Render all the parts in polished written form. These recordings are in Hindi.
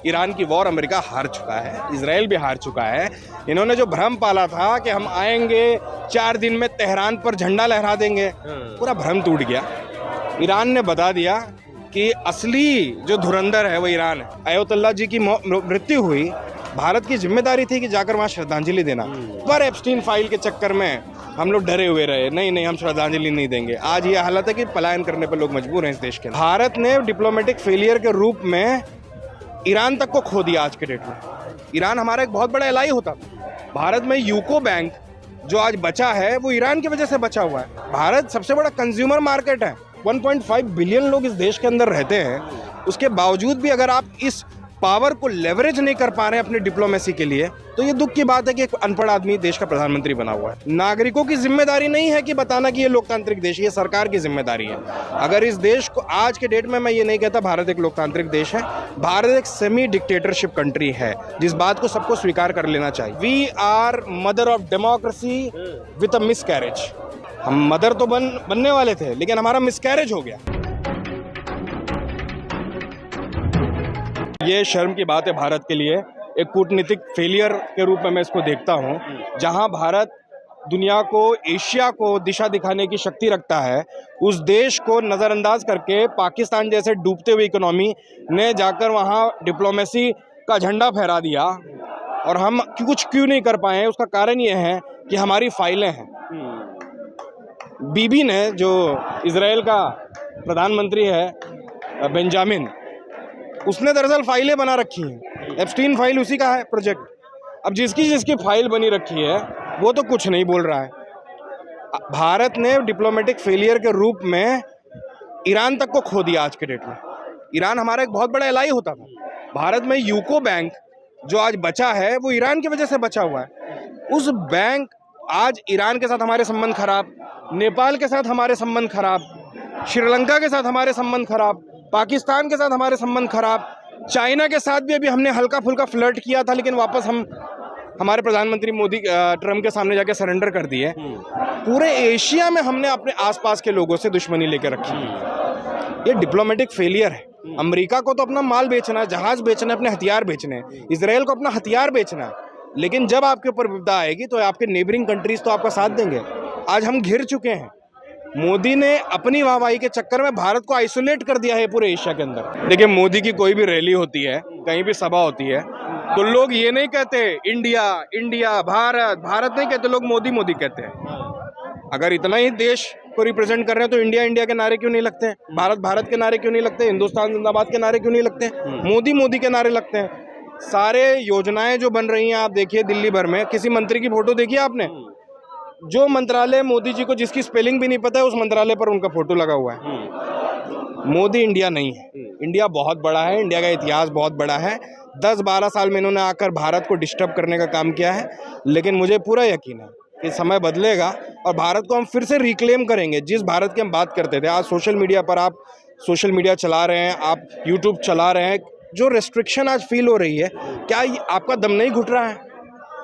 ईरान की वॉर अमेरिका हार चुका है, इजराइल भी हार चुका है। इन्होंने जो भ्रम पाला था कि हम आएंगे 4 दिन में तेहरान पर झंडा लहरा देंगे, पूरा भ्रम टूट गया। ईरान ने बता दिया कि असली जो धुरंधर है वो ईरान है। आयतुल्लाह जी की मृत्यु हुई, भारत की जिम्मेदारी थी कि जाकर वहाँ श्रद्धांजलि देना, पर एप्स्टीन फाइल के चक्कर में हम लोग डरे हुए रहे, नहीं हम श्रद्धांजलि नहीं देंगे। आज ये हालत है कि पलायन करने पर लोग मजबूर हैं इस देश के। भारत ने डिप्लोमेटिक फेलियर के रूप में ईरान तक को खो दिया। आज के डेट में ईरान हमारा एक बहुत बड़ा एलाई होता। भारत में यूको बैंक जो आज बचा है वो ईरान की वजह से बचा हुआ है। भारत सबसे बड़ा कंज्यूमर मार्केट है, 1.5 बिलियन लोग इस देश के अंदर रहते हैं। उसके बावजूद भी अगर आप इस पावर को लेवरेज नहीं कर पा रहे हैं अपनी डिप्लोमेसी के लिए, तो ये दुख की बात है कि एक अनपढ़ आदमी देश का प्रधानमंत्री बना हुआ है। नागरिकों की जिम्मेदारी नहीं है कि बताना कि ये लोकतांत्रिक देश है, ये सरकार की जिम्मेदारी है। अगर इस देश को आज के डेट में, मैं ये नहीं कहता भारत एक लोकतांत्रिक देश है, भारत एक सेमी डिक्टेटरशिप कंट्री है, जिस बात को सबको स्वीकार कर लेना चाहिए। We are mother of democracy with a miscarriage. हम मदर तो बनने वाले थे, लेकिन हमारा मिसकैरेज हो गया। ये शर्म की बात है भारत के लिए, एक कूटनीतिक फेलियर के रूप में मैं इसको देखता हूँ। जहाँ भारत दुनिया को, एशिया को दिशा दिखाने की शक्ति रखता है, उस देश को नज़रअंदाज करके पाकिस्तान जैसे डूबते हुए इकोनॉमी ने जाकर वहाँ डिप्लोमेसी का झंडा फहरा दिया, और हम कुछ क्यों नहीं कर पाए हैं। उसका कारण ये है कि हमारी फाइलें हैं। बीबी ने, जो इजराइल का प्रधानमंत्री है बेंजामिन, उसने दरअसल फाइलें बना रखी हैं। एप्स्टीन फाइल उसी का है प्रोजेक्ट। अब जिसकी फाइल बनी रखी है वो तो कुछ नहीं बोल रहा है। भारत ने डिप्लोमेटिक फेलियर के रूप में ईरान तक को खो दिया। आज के डेट में ईरान हमारा एक बहुत बड़ा एलाई होता था। भारत में यूको बैंक जो आज बचा है वो ईरान की वजह से बचा हुआ है। उस बैंक, आज ईरान के साथ हमारे संबंध खराब, नेपाल के साथ हमारे संबंध खराब, श्रीलंका के साथ हमारे संबंध खराब, पाकिस्तान के साथ हमारे संबंध खराब, चाइना के साथ भी अभी हमने हल्का फुल्का फ्लर्ट किया था, लेकिन वापस हम हमारे प्रधानमंत्री मोदी ट्रम्प के सामने जाके सरेंडर कर दिए। पूरे एशिया में हमने अपने आसपास के लोगों से दुश्मनी लेकर रखी। ये डिप्लोमेटिक फेलियर है। अमेरिका को तो अपना माल बेचना है, जहाज बेचना है, अपने हथियार बेचने हैं। इसराइल को अपना हथियार बेचना है, लेकिन जब आपके ऊपर विपदा आएगी तो आपके नेबरिंग कंट्रीज तो आपका साथ देंगे। आज हम घिर चुके हैं। मोदी ने अपनी वाहवाही के चक्कर में भारत को आइसोलेट कर दिया है पूरे एशिया के अंदर। देखिए, मोदी की कोई भी रैली होती है, कहीं भी सभा होती है, तो लोग ये नहीं कहते इंडिया इंडिया, भारत भारत नहीं कहते, लोग मोदी मोदी कहते हैं। अगर इतना ही देश को रिप्रेजेंट कर रहे हैं तो इंडिया इंडिया के नारे क्यों नहीं लगते हैं? भारत भारत के नारे क्यों नहीं लगते? हिंदुस्तान जिंदाबाद के नारे क्यों नहीं लगते हैं? मोदी मोदी के नारे लगते हैं। सारे योजनाएं जो बन रही हैं, आप देखिए दिल्ली भर में, किसी मंत्री की फोटो देखिए आपने? जो मंत्रालय मोदी जी को, जिसकी स्पेलिंग भी नहीं पता है, उस मंत्रालय पर उनका फोटो लगा हुआ है। मोदी इंडिया नहीं है। इंडिया बहुत बड़ा है, इंडिया का इतिहास बहुत बड़ा है। 10-12 साल में इन्होंने आकर भारत को डिस्टर्ब करने का काम किया है, लेकिन मुझे पूरा यकीन है कि समय बदलेगा और भारत को हम फिर से रिक्लेम करेंगे। जिस भारत की हम बात करते थे, आज सोशल मीडिया पर आप सोशल मीडिया चला रहे हैं, आप यूट्यूब चला रहे हैं, जो रेस्ट्रिक्शन आज फील हो रही है, क्या आपका दम नहीं घुट रहा है?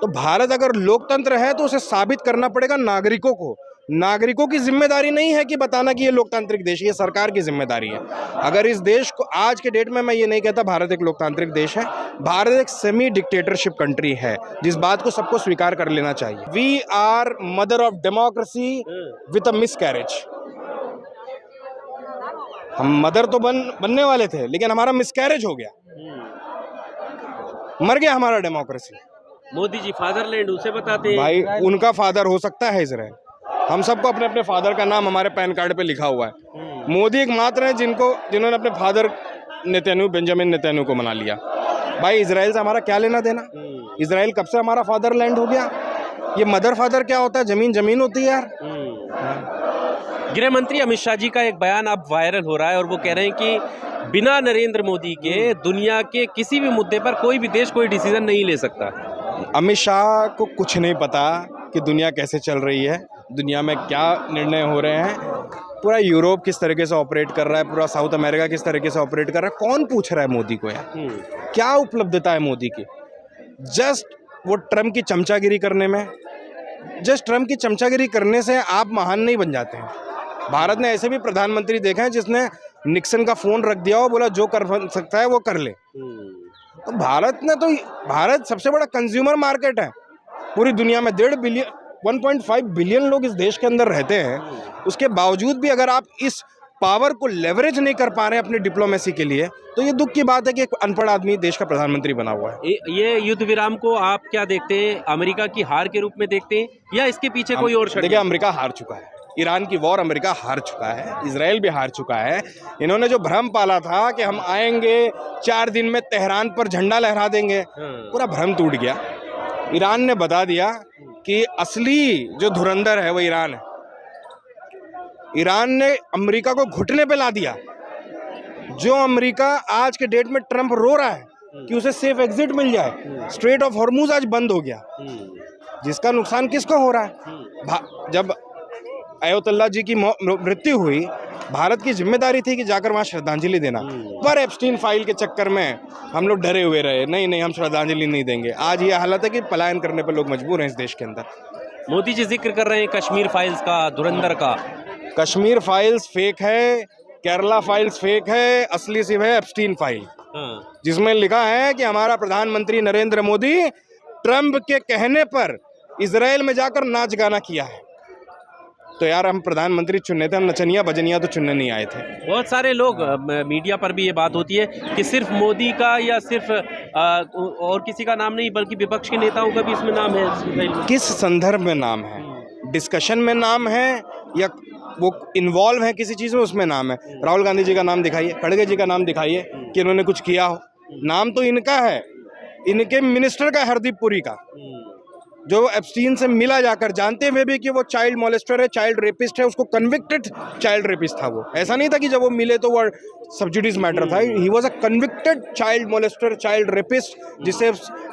तो भारत अगर लोकतंत्र है तो उसे साबित करना पड़ेगा नागरिकों को। नागरिकों की जिम्मेदारी नहीं है कि बताना कि ये लोकतांत्रिक देश है, ये सरकार की जिम्मेदारी है। अगर इस देश को, आज के डेट में, मैं ये नहीं कहता भारत एक लोकतांत्रिक देश है, भारत एक सेमी डिक्टेटरशिप कंट्री है, जिस बात को सबको स्वीकार कर लेना चाहिए। We are mother of democracy with a miscarriage. हम मदर तो बनने वाले थे, लेकिन हमारा मिसकैरेज हो गया, मर गया हमारा डेमोक्रेसी। मोदी जी फादरलैंड उसे बताते हैं भाई, उनका फादर हो सकता है इजराइल। हम सबको अपने अपने फादर का नाम हमारे पैन कार्ड पे लिखा हुआ है। मोदी एकमात्र है जिन्होंने अपने फादर बेंजामिन नेतन्याहू को मना लिया। भाई, इजराइल से हमारा क्या लेना देना? इजराइल कब से हमारा फादरलैंड हो गया? ये मदर फादर क्या होता है? जमीन जमीन होती है यार। गृह मंत्री अमित शाह जी का एक बयान अब वायरल हो रहा है और वो कह रहे हैं कि बिना नरेंद्र मोदी के दुनिया के किसी भी मुद्दे पर कोई भी देश कोई डिसीजन नहीं ले सकता। अमित शाह को कुछ नहीं पता कि दुनिया कैसे चल रही है, दुनिया में क्या निर्णय हो रहे हैं। पूरा यूरोप किस तरीके से ऑपरेट कर रहा है, पूरा साउथ अमेरिका किस तरीके से ऑपरेट कर रहा है, कौन पूछ रहा है मोदी को यार? क्या उपलब्धता है मोदी की? जस्ट वो ट्रम्प की चमचागिरी करने में, जस्ट ट्रम्प की चमचागिरी करने से आप महान नहीं बन जाते हैं। भारत ने ऐसे भी प्रधानमंत्री देखा है जिसने निक्सन का फोन रख दिया और बोला जो कर सकता है वो कर ले। तो भारत सबसे बड़ा कंज्यूमर मार्केट है पूरी दुनिया में। 1.5 बिलियन लोग इस देश के अंदर रहते हैं। उसके बावजूद भी अगर आप इस पावर को लेवरेज नहीं कर पा रहे हैं अपनी डिप्लोमेसी के लिए, तो ये दुख की बात है कि एक अनपढ़ आदमी देश का प्रधानमंत्री बना हुआ है। ये युद्ध विराम को आप क्या देखते हैं? अमेरिका की हार के रूप में देखते हैं या इसके पीछे कोई और षड्यंत्र? देखिए, अमेरिका हार चुका है। ईरान की वॉर अमेरिका हार चुका है, इजराइल भी हार चुका है। इन्होंने जो भ्रम पाला था कि हम आएंगे 4 दिन में तेहरान पर झंडा लहरा देंगे, पूरा भ्रम टूट गया। ईरान ने बता दिया कि असली जो धुरंधर है वो ईरान है। ईरान ने अमेरिका को घुटने पे ला दिया। जो अमेरिका आज के डेट में ट्रंप रो रहा है कि उसे सेफ एग्जिट मिल जाए, स्ट्रेट ऑफ हॉर्मूज आज बंद हो गया, जिसका नुकसान किसको हो रहा है? जब अयोतुल्ला जी की मृत्यु हुई, भारत की जिम्मेदारी थी कि जाकर वहां श्रद्धांजलि देना, पर एप्स्टीन फाइल के चक्कर में हम लोग डरे हुए रहे। नहीं, हम श्रद्धांजलि नहीं देंगे। आज ये हालत है कि पलायन करने पर लोग मजबूर हैं इस देश के अंदर। मोदी जी जिक्र कर रहे हैं कश्मीर फाइल्स का, धुरंधर का। कश्मीर फाइल्स फेक है, केरला फाइल्स फेक है, असली सिर्फ है एप्स्टीन फाइल, जिसमें लिखा है कि हमारा प्रधानमंत्री नरेंद्र मोदी ट्रंप के कहने पर इजराइल में जाकर नाच गाना किया है। तो यार, हम प्रधानमंत्री चुनने थे, हम नचनिया बजनिया तो चुनने नहीं आए थे। बहुत सारे लोग मीडिया पर भी ये बात होती है कि सिर्फ मोदी का या सिर्फ और किसी का नाम नहीं, बल्कि विपक्ष के नेताओं का भी इसमें नाम है। किस संदर्भ में नाम है? डिस्कशन में नाम है या वो इन्वॉल्व है किसी चीज़ में, उसमें नाम है? राहुल गांधी जी का नाम दिखाइए, खड़गे जी का नाम दिखाइए कि इन्होंने कुछ किया हो। नाम तो इनका है, इनके मिनिस्टर का, हरदीप पुरी का, जो एप्स्टीन से मिला जाकर, जानते हुए भी कि वो चाइल्ड मोलेस्टर है, चाइल्ड रेपिस्ट है, उसको कन्विक्टेड चाइल्ड रेपिस्ट था। वो ऐसा नहीं था कि जब वो मिले तो वो सब्सिडीज मैटर था। He was a convicted child molester, child rapist, जिससे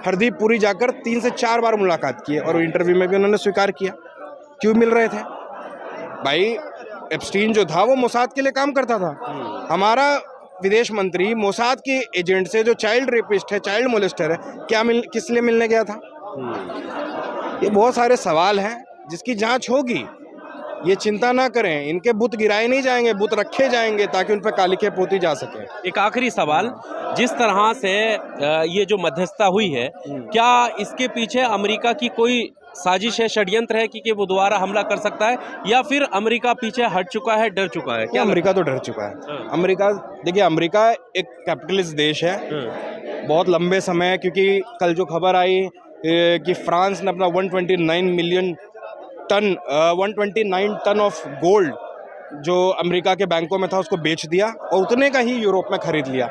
हरदीप पुरी जाकर 3 से 4 बार मुलाकात की है और इंटरव्यू में भी उन्होंने स्वीकार किया। क्यों मिल रहे थे भाई? एप्स्टीन जो था वो मोसाद के लिए काम करता था। हमारा विदेश मंत्री मोसाद के एजेंट से, जो चाइल्ड रेपिस्ट है, चाइल्ड मोलेस्टर है, किस लिए मिलने गया था? ये बहुत सारे सवाल हैं जिसकी जांच होगी। ये चिंता ना करें, इनके बुत गिराए नहीं जाएंगे, बुत रखे जाएंगे ताकि उन पर कालिखे पोती जा सके। एक आखिरी सवाल, जिस तरह से ये जो मध्यस्थता हुई है, क्या इसके पीछे अमेरिका की कोई साजिश है, षड्यंत्र है कि वो दोबारा हमला कर सकता है, या फिर अमेरिका पीछे हट चुका है, डर चुका है? क्या अमेरिका तो डर चुका है। अमेरिका, देखिए, अमेरिका एक कैपिटलिस्ट देश है बहुत लंबे समय, क्योंकि कल जो खबर आई कि फ्रांस ने अपना 129 टन ऑफ गोल्ड जो अमेरिका के बैंकों में था उसको बेच दिया और उतने का ही यूरोप में खरीद लिया।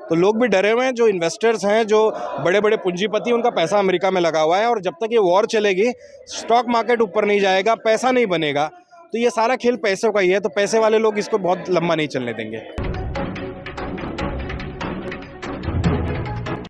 तो लोग भी डरे हुए हैं, जो इन्वेस्टर्स हैं, जो बड़े बड़े पूंजीपति, उनका पैसा अमेरिका में लगा हुआ है। और जब तक ये वॉर चलेगी, स्टॉक मार्केट ऊपर नहीं जाएगा, पैसा नहीं बनेगा, तो ये सारा खेल पैसों का ही है। तो पैसे वाले लोग इसको बहुत लंबा नहीं चलने देंगे।